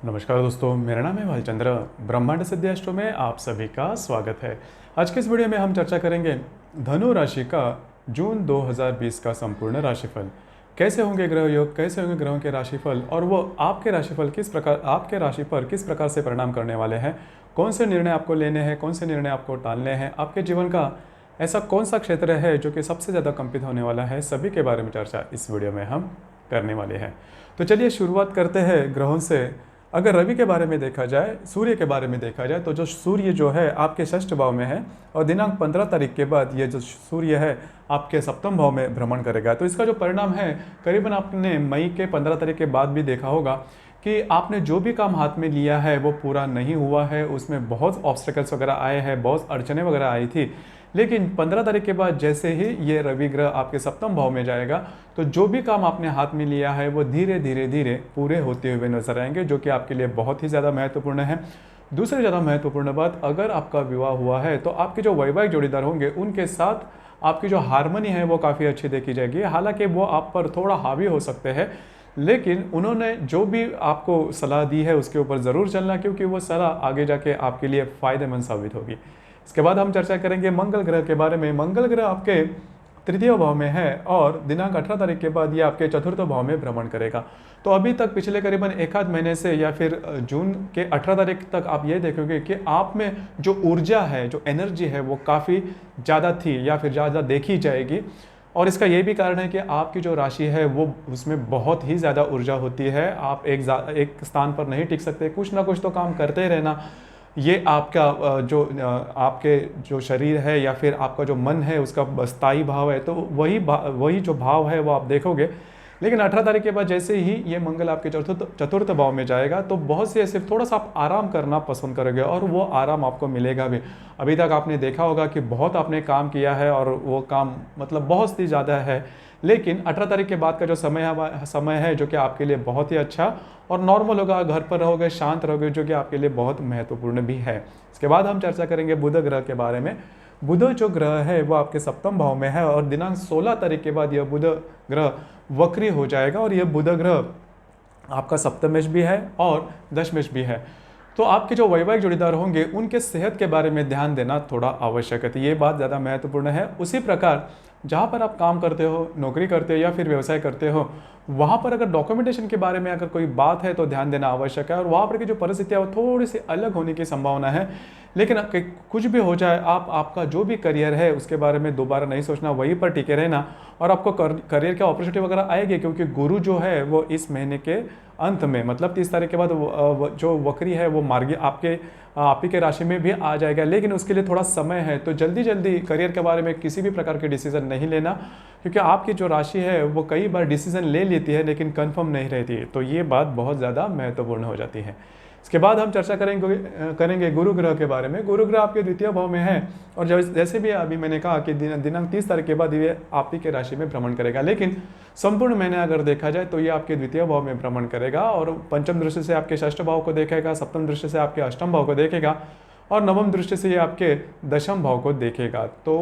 नमस्कार दोस्तों, मेरा नाम है भालचंद्र। ब्रह्मांड सिद्धि एस्ट्रो में आप सभी का स्वागत है। आज के इस वीडियो में हम चर्चा करेंगे धनु राशि का जून 2020 का संपूर्ण राशिफल। कैसे होंगे ग्रह योग, कैसे होंगे ग्रहों के राशिफल और वो आपके राशिफल आपके राशि पर किस प्रकार से परिणाम करने वाले हैं, कौन से निर्णय आपको लेने हैं, कौन से निर्णय आपको टालने हैं, आपके जीवन का ऐसा कौन सा क्षेत्र है जो कि सबसे ज़्यादा कंपित होने वाला है, सभी के बारे में चर्चा इस वीडियो में हम करने वाले हैं। तो चलिए शुरुआत करते हैं ग्रहों से। अगर रवि के बारे में देखा जाए, सूर्य के बारे में देखा जाए, तो जो सूर्य जो है आपके षष्ठ भाव में है और दिनांक 15 तारीख के बाद ये जो सूर्य है आपके सप्तम भाव में भ्रमण करेगा। तो इसका जो परिणाम है, करीबन आपने मई के 15 तारीख के बाद भी देखा होगा कि आपने जो भी काम हाथ में लिया है वो पूरा नहीं हुआ है, उसमें बहुत ऑब्स्टेकल्स वगैरह आए हैं, बहुत अड़चने वगैरह आई थी। लेकिन 15 तारीख के बाद जैसे ही ये रवि ग्रह आपके सप्तम भाव में जाएगा, तो जो भी काम आपने हाथ में लिया है वो धीरे धीरे धीरे पूरे होते हुए नजर आएंगे, जो कि आपके लिए बहुत ही ज़्यादा महत्वपूर्ण है। दूसरी ज़्यादा महत्वपूर्ण बात, अगर आपका विवाह हुआ है तो आपके जो वैवाहिक जोड़ीदार होंगे उनके साथ आपकी जो हारमोनी है वो काफ़ी अच्छी देखी जाएगी। हालांकि वो आप पर थोड़ा हावी हो सकते हैं, लेकिन उन्होंने जो भी आपको सलाह दी है उसके ऊपर ज़रूर चलना, क्योंकि वो सलाह आगे जाके आपके लिए फ़ायदेमंद साबित होगी। इसके बाद हम चर्चा करेंगे मंगल ग्रह के बारे में। मंगल ग्रह आपके तृतीय भाव में है और दिनांक 18 तारीख के बाद ये आपके चतुर्थ भाव में भ्रमण करेगा। तो अभी तक पिछले करीबन एक आध महीने से या फिर जून के 18 तारीख तक आप ये देखोगे कि आप में जो ऊर्जा है, जो एनर्जी है, वो काफ़ी ज़्यादा थी या फिर ज़्यादा देखी जाएगी। और इसका ये भी कारण है कि आपकी जो राशि है वो उसमें बहुत ही ज़्यादा ऊर्जा होती है। आप एक स्थान पर नहीं टिक सकते, कुछ ना कुछ तो काम करते ही रहना। ये आपका आपके जो शरीर है या फिर आपका जो मन है उसका स्थायी भाव है, तो वही जो भाव है वो आप देखोगे। लेकिन 18 तारीख के बाद जैसे ही ये मंगल आपके चतुर्थ भाव में जाएगा, तो बहुत से ऐसे थोड़ा सा आप आराम करना पसंद करोगे और वो आराम आपको मिलेगा भी। अभी तक आपने देखा होगा कि बहुत आपने काम किया है और वो काम मतलब बहुत ही ज़्यादा है, लेकिन 18 तारीख के बाद का जो समय है जो कि आपके लिए बहुत ही अच्छा और नॉर्मल होगा। घर पर रहोगे, शांत रहोगे, जो कि आपके लिए बहुत महत्वपूर्ण भी है। इसके बाद हम चर्चा करेंगे बुध ग्रह के बारे में। बुध जो ग्रह है वो आपके सप्तम भाव में है और दिनांक 16 तारीख के बाद यह बुध ग्रह वक्री हो जाएगा और यह बुध ग्रह आपका सप्तमेश भी है और दशमेश भी है। तो आपके जो वैवाहिक जोड़ीदार होंगे उनके सेहत के बारे में ध्यान देना थोड़ा आवश्यक है। ये बात ज़्यादा महत्वपूर्ण है। उसी प्रकार जहाँ पर आप काम करते हो, नौकरी करते हो या फिर व्यवसाय करते हो, वहाँ पर अगर डॉक्यूमेंटेशन के बारे में अगर कोई बात है तो ध्यान देना आवश्यक है। और वहाँ पर की जो परिस्थितियाँ वो थोड़ी सी अलग होने की संभावना है। लेकिन कुछ भी हो जाए, आपका जो भी करियर है उसके बारे में दोबारा नहीं सोचना, वहीं पर टिके रहना और आपको करियर की अपॉर्चुनिटी वगैरह आएगी, क्योंकि गुरु जो है वो इस महीने के अंत में मतलब 30 तारीख के बाद जो वक्री है वो मार्गी आप ही के राशि में भी आ जाएगा। लेकिन उसके लिए थोड़ा समय है, तो जल्दी जल्दी करियर के बारे में किसी भी प्रकार के डिसीजन नहीं लेना, क्योंकि आपकी जो राशि है वो कई बार डिसीजन ले लेती है लेकिन कंफर्म नहीं रहती है। तो ये बात बहुत ज़्यादा महत्वपूर्ण हो जाती है। इसके बाद हम चर्चा करेंगे गुरु ग्रह के बारे में। गुरु ग्रह आपके द्वितीय भाव में है और जैसे भी अभी मैंने कहा कि दिनांक 30 तारीख के बाद ये आप ही के राशि में भ्रमण करेगा। लेकिन संपूर्ण महीने अगर देखा जाए तो ये आपके द्वितीय भाव में भ्रमण करेगा और पंचम दृष्टि से आपके षष्ठ भाव को देखेगा, सप्तम दृष्टि से आपके अष्टम भाव को देखेगा और नवम दृष्टि से ये आपके दशम भाव को देखेगा। तो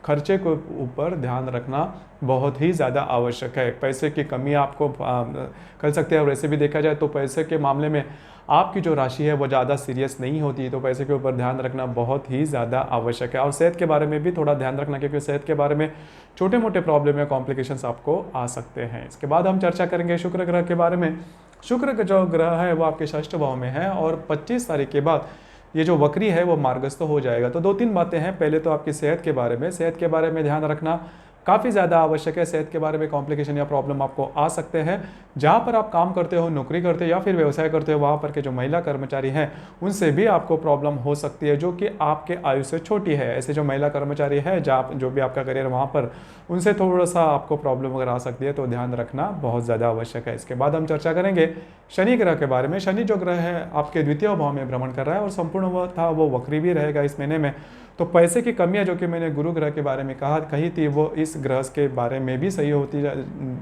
खर्चे के ऊपर ध्यान रखना बहुत ही ज़्यादा आवश्यक है। पैसे की कमी आपको कर सकते हैं और वैसे भी देखा जाए तो पैसे के मामले में आपकी जो राशि है वो ज़्यादा सीरियस नहीं होती, तो पैसे के ऊपर ध्यान रखना बहुत ही ज़्यादा आवश्यक है। और सेहत के बारे में भी थोड़ा ध्यान रखना, क्योंकि सेहत के बारे में छोटे मोटे प्रॉब्लम या कॉम्प्लिकेशंस आपको आ सकते हैं। इसके बाद हम चर्चा करेंगे शुक्र ग्रह के बारे में। शुक्र का जो ग्रह है वो आपके षष्ठ भाव में है और 25 तारीख के बाद ये जो वक्री है वो मार्गस्थ हो जाएगा। तो दो तीन बातें हैं। पहले तो आपकी सेहत के बारे में ध्यान रखना काफ़ी ज़्यादा आवश्यक है। सेहत के बारे में कॉम्प्लिकेशन या प्रॉब्लम आपको आ सकते हैं। जहाँ पर आप काम करते हो, नौकरी करते हो या फिर व्यवसाय करते हो, वहाँ पर के जो महिला कर्मचारी हैं उनसे भी आपको प्रॉब्लम हो सकती है, जो कि आपके आयु से छोटी है। ऐसे जो महिला कर्मचारी है जहाँ जो भी आपका करियर वहाँ पर, उनसे थोड़ा सा आपको प्रॉब्लम वगैरह आ सकती है, तो ध्यान रखना बहुत ज़्यादा आवश्यक है। इसके बाद हम चर्चा करेंगे शनि ग्रह के बारे में। शनि जो ग्रह है आपके द्वितीय भाव में भ्रमण कर रहा है और संपूर्ण वो वक्री भी रहेगा इस महीने में। तो पैसे की कमियां जो कि मैंने गुरु ग्रह के बारे में कही थी वो इस ग्रह के बारे में भी सही होती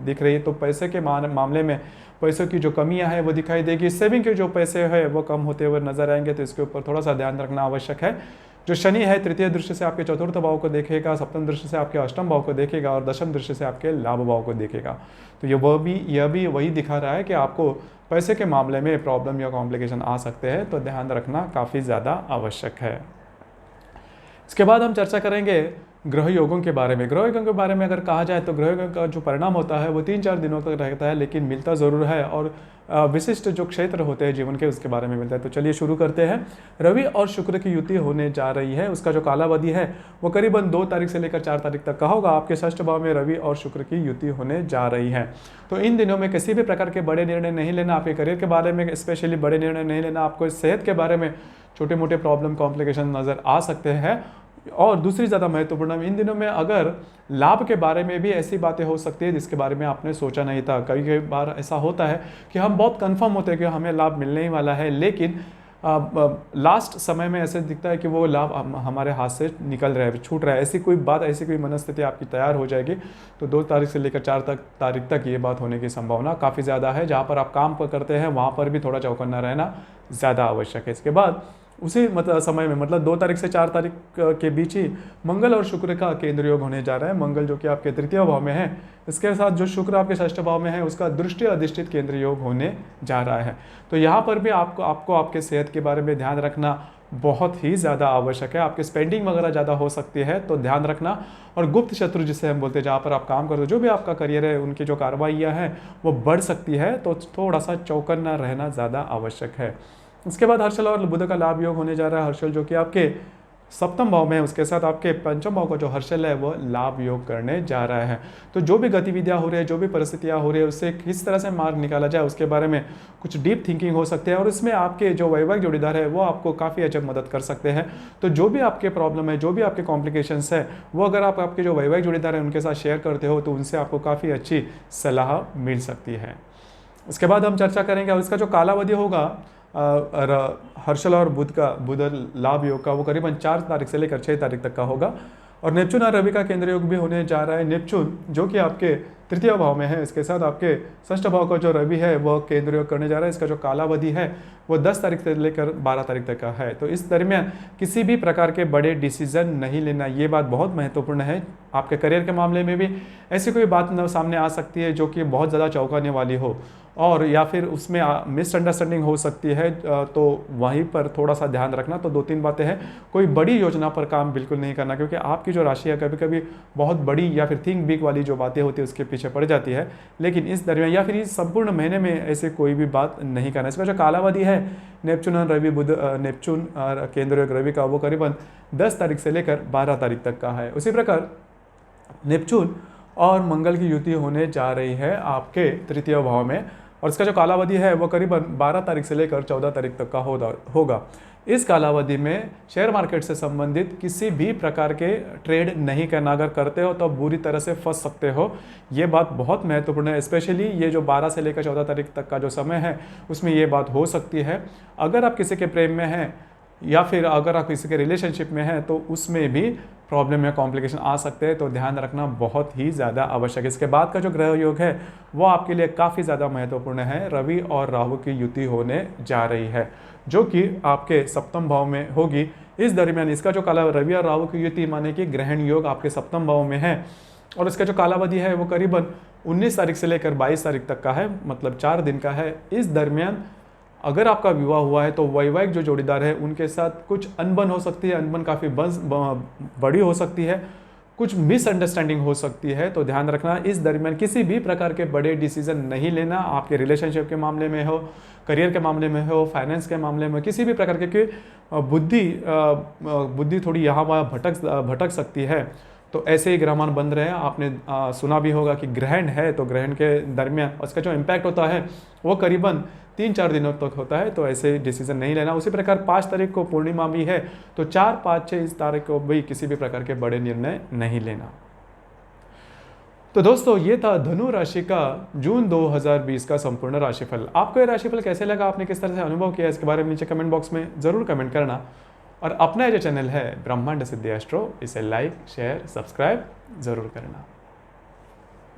दिख रही है। तो पैसे के मामले में पैसों की जो कमियां हैं वो दिखाई देगी। सेविंग के जो पैसे हैं वो कम होते हुए नजर आएंगे, तो इसके ऊपर थोड़ा सा ध्यान रखना आवश्यक है। जो शनि है तृतीय दृष्टि से आपके चतुर्थ भाव को देखेगा, सप्तम दृष्टि से आपके अष्टम भाव को देखेगा और दशम दृष्टि से आपके लाभ भाव को देखेगा। तो यह भी वही दिखा रहा है कि आपको पैसे के मामले में प्रॉब्लम या कॉम्प्लिकेशन आ सकते हैं, तो ध्यान रखना काफ़ी ज़्यादा आवश्यक है। इसके बाद हम चर्चा करेंगे ग्रह योगों के बारे में। ग्रह योगों के बारे में अगर कहा जाए तो ग्रह योगों का जो परिणाम होता है वो 3-4 दिनों तक रहता है, लेकिन मिलता ज़रूर है और विशिष्ट जो क्षेत्र होते हैं जीवन के उसके बारे में मिलता है। तो चलिए शुरू करते हैं। रवि और शुक्र की युति होने जा रही है। उसका जो कालावधि है वो करीबन 2 तारीख से लेकर 4 तारीख तक का होगा। आपके षष्ठ भाव में रवि और शुक्र की युति होने जा रही है। तो इन दिनों में किसी भी प्रकार के बड़े निर्णय नहीं लेना, आपके करियर के बारे में स्पेशली बड़े निर्णय नहीं लेना। आपको सेहत के बारे में छोटे मोटे प्रॉब्लम कॉम्प्लिकेशन नज़र आ सकते हैं। और दूसरी ज़्यादा महत्वपूर्ण, इन दिनों में अगर लाभ के बारे में भी ऐसी बातें हो सकती है जिसके बारे में आपने सोचा नहीं था। कई कई बार ऐसा होता है कि हम बहुत कंफर्म होते हैं कि हमें लाभ मिलने ही वाला है, लेकिन लास्ट समय में ऐसे दिखता है कि वो लाभ हमारे हाथ से निकल रहा है, छूट रहा है। ऐसी कोई बात, ऐसी कोई मनस्थिति आपकी तैयार हो जाएगी तो 2 तारीख से लेकर 4 तारीख तक ये बात होने की संभावना काफ़ी ज़्यादा है। जहाँ पर आप काम करते हैं वहाँ पर भी थोड़ा चौकन्ना रहना ज़्यादा आवश्यक है। इसके बाद उसी समय में 2 तारीख से 4 तारीख के बीच ही मंगल और शुक्र का केंद्र योग होने जा रहा है। मंगल जो कि आपके तृतीय भाव में है, इसके साथ जो शुक्र आपके षष्ठ भाव में है उसका दृष्टि अधिष्ठित केंद्र योग होने जा रहा है। तो यहाँ पर भी आपको आपके सेहत के बारे में ध्यान रखना बहुत ही ज़्यादा आवश्यक है। आपकी स्पेंडिंग वगैरह ज़्यादा हो सकती है तो ध्यान रखना। और गुप्त शत्रु जिसे हम बोलते हैं, जहाँ पर आप काम करते हो, जो भी आपका करियर है, उनकी जो कार्रवाइयाँ हैं वो बढ़ सकती है, तो थोड़ा सा चौकन्ना रहना ज़्यादा आवश्यक है। इसके बाद हर्षल और बुध का लाभ योग होने जा रहा है। हर्षल जो कि आपके सप्तम भाव में है, उसके साथ आपके पंचम भाव का जो हर्षल है वो लाभ योग करने जा रहा है। तो जो भी गतिविधियां हो रही है, जो भी परिस्थितियां हो रही है, उससे किस तरह से मार्ग निकाला जाए उसके बारे में कुछ डीप थिंकिंग हो सकती है और इसमें आपके जो वैवाहिक जोड़ीदार है वो आपको काफ़ी अच्छा मदद कर सकते हैं। तो जो भी आपके प्रॉब्लम है, जो भी आपके कॉम्प्लिकेशंस है, वो अगर आप आपके जो वैवाहिक जोड़ीदार है उनके साथ शेयर करते हो तो उनसे आपको काफ़ी अच्छी सलाह मिल सकती है। इसके बाद हम चर्चा करेंगे और इसका जो कालावधि होगा हर्षल और बुध लाभ योग का वो करीबन 4 तारीख से लेकर 6 तारीख तक का होगा। और नेपच्यून और रवि का केंद्र योग भी होने जा रहा है। नेपच्यून जो कि आपके तृतीय भाव में है, इसके साथ आपके षष्ठ भाव का जो रवि है वह केंद्र योग करने जा रहा है। इसका जो कालावधि है वो 10 तारीख से लेकर 12 तारीख तक का है। तो इस दरमियान किसी भी प्रकार के बड़े डिसीजन नहीं लेना, ये बात बहुत महत्वपूर्ण है। आपके करियर के मामले में भी ऐसी कोई बात सामने आ सकती है जो कि बहुत ज़्यादा चौंकाने वाली हो और या फिर उसमें मिसअंडरस्टैंडिंग हो सकती है, तो वहीं पर थोड़ा सा ध्यान रखना। तो 2-3 बातें हैं। कोई बड़ी योजना पर काम बिल्कुल नहीं करना, क्योंकि आपकी जो राशि है कभी कभी बहुत बड़ी या फिर थिंक बिग वाली जो बातें होती है उसके पीछे पड़ जाती है, लेकिन इस दरमियान या फिर इस संपूर्ण महीने में ऐसे कोई भी बात नहीं करना। इसका जो कालावधि है नेपच्यून और रवि बुध नेपच्यून और केंद्र योग रवि का वो करीबन 10 तारीख से लेकर 12 तारीख तक का है। उसी प्रकार नेपच्यून और मंगल की युति होने जा रही है आपके तृतीय भाव में और इसका जो कालावधि है वो करीबन 12 तारीख से लेकर 14 तारीख तक का होगा। इस कालावधि में शेयर मार्केट से संबंधित किसी भी प्रकार के ट्रेड नहीं करना। अगर करते हो तो बुरी तरह से फंस सकते हो। ये बात बहुत महत्वपूर्ण है। स्पेशली ये जो 12 से लेकर 14 तारीख तक का जो समय है उसमें ये बात हो सकती है। अगर आप किसी के प्रेम में हैं या फिर अगर आप किसी के रिलेशनशिप में हैं तो उसमें भी प्रॉब्लम या कॉम्प्लिकेशन आ सकते हैं, तो ध्यान रखना बहुत ही ज़्यादा आवश्यक है। इसके बाद का जो ग्रह योग है वो आपके लिए काफ़ी ज़्यादा महत्वपूर्ण है। रवि और राहु की युति होने जा रही है जो कि आपके सप्तम भाव में होगी। इस दरमियान इसका जो काला रवि और राहु की युति माने कि ग्रहण योग आपके सप्तम भाव में है और इसका जो कालावधि है वो करीबन 19 तारीख से लेकर 22 तारीख तक का है, मतलब 4 दिन का है। इस दरमियान अगर आपका विवाह हुआ है तो वैवाहिक जो जोड़ीदार है उनके साथ कुछ अनबन हो सकती है। अनबन काफ़ी बड़ी हो सकती है, कुछ मिसअंडरस्टैंडिंग हो सकती है। तो ध्यान रखना इस दरमियान किसी भी प्रकार के बड़े डिसीजन नहीं लेना। आपके रिलेशनशिप के मामले में हो, करियर के मामले में हो, फाइनेंस के मामले में, किसी भी प्रकार के बुद्धि थोड़ी यहाँ वहाँ भटक सकती है। तो ऐसे ही ग्रहमान बंद रहे। आपने सुना भी होगा कि ग्रहण है, तो ग्रहण के दरमियान उसका जो इम्पैक्ट होता है वो करीबन 3-4 दिनों तक होता है। तो ऐसे डिसीजन नहीं लेना। उसी प्रकार 5 तारीख को पूर्णिमा भी है, तो 4, 5, 6 इस तारीख को भी किसी भी प्रकार के बड़े निर्णय नहीं लेना। तो दोस्तों ये था धनु राशि का जून 2020 का संपूर्ण राशिफल। आपको ये राशिफल कैसे लगा, आपने किस तरह से अनुभव किया, इसके बारे में नीचे कमेंट बॉक्स में ज़रूर कमेंट करना। और अपना जो चैनल है ब्रह्मांड सिद्धि एस्ट्रो, इसे लाइक, शेयर, सब्सक्राइब ज़रूर करना।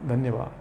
धन्यवाद।